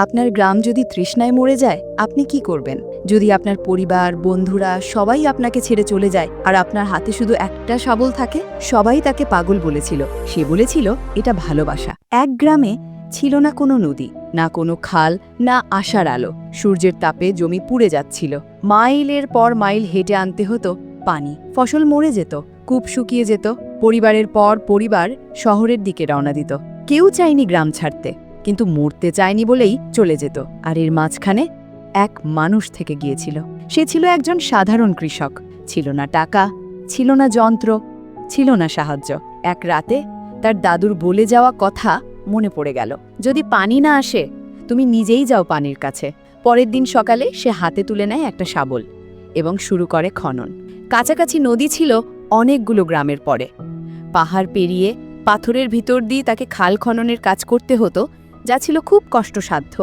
আপনার গ্রাম যদি তৃষ্ণায় মরে যায় আপনি কি করবেন? যদি আপনার পরিবার, বন্ধুরা সবাই আপনাকে ছেড়ে চলে যায় আর আপনার হাতে শুধু একটা শাবল থাকে? সবাই তাকে পাগল বলেছিল। সে বলেছিল এটা ভালোবাসা। এক গ্রামে ছিল না কোনো নদী, না কোনো খাল, না আশার আলো। সূর্যের তাপে জমি পুড়ে যাচ্ছিল। মাইলের পর মাইল হেঁটে আনতে হতো পানি। ফসল মরে যেত, কূপ শুকিয়ে যেত। পরিবারের পর পরিবার শহরের দিকে রওনা দিত। কেউ চায়নি গ্রাম ছাড়তে, কিন্তু মরতে চায়নি বলেই চলে যেত। আর এর মাঝখানে এক মানুষ থেকে গিয়েছিল। সে ছিল একজন সাধারণ কৃষক। ছিল না টাকা, ছিল না যন্ত্র, ছিল না সাহায্য। এক রাতে তার দাদুর বলে যাওয়া কথা মনে পড়ে গেল, যদি পানি না আসে তুমি নিজেই যাও পানির কাছে। পরের দিন সকালে সে হাতে তুলে নেয় একটা শাবল এবং শুরু করে খনন। কাছাকাছি নদী ছিল অনেকগুলো গ্রামের পরে। পাহাড় পেরিয়ে পাথরের ভিতর দিয়ে তাকে খাল খননের কাজ করতে হতো, যা ছিল খুব কষ্টসাধ্য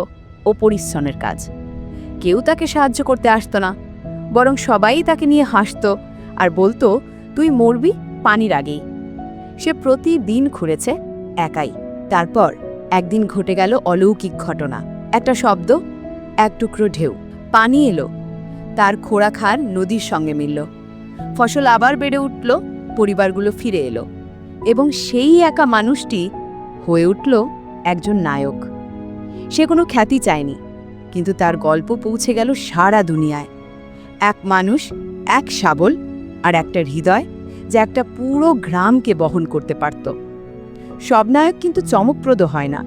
ও পরিশ্রমের কাজ। কেউ তাকে সাহায্য করতে আসতো না, বরং সবাই তাকে নিয়ে হাসত আর বলতো, তুই মরবি পানির আগেই। সে প্রতিদিন ঘুরেছে একাই। তারপর একদিন ঘটে গেল অলৌকিক ঘটনা। একটা শব্দ, এক টুকরো ঢেউ, পানি এলো। তার খোঁড়া খার নদীর সঙ্গে মিলল। ফসল আবার বেড়ে উঠল, পরিবারগুলো ফিরে এলো এবং সেই একা মানুষটি হয়ে উঠল একজন নায়ক। সে কোনো খ্যাতি চায়নি, কিন্তু তার গল্প পৌঁছে গেল সারা দুনিয়ায়। এক মানুষ, এক শাবল আর একটা হৃদয়, যে একটা পুরো গ্রামকে বহন করতে পারত। সব নায়ক কিন্তু চমকপ্রদ হয় না।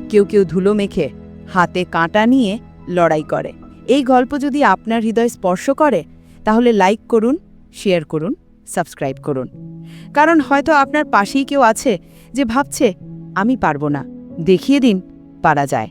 কেউ কেউ ধুলো মেখে, হাতে কাঁটা নিয়ে লড়াই করে। এই গল্প যদি আপনার হৃদয় স্পর্শ করে, তাহলে লাইক করুন, শেয়ার করুন, সাবস্ক্রাইব করুন। কারণ হয়তো আপনার পাশেই কেউ আছে যে ভাবছে, আমি পারবো না। দেখিয়ে দিন, পারা যায়।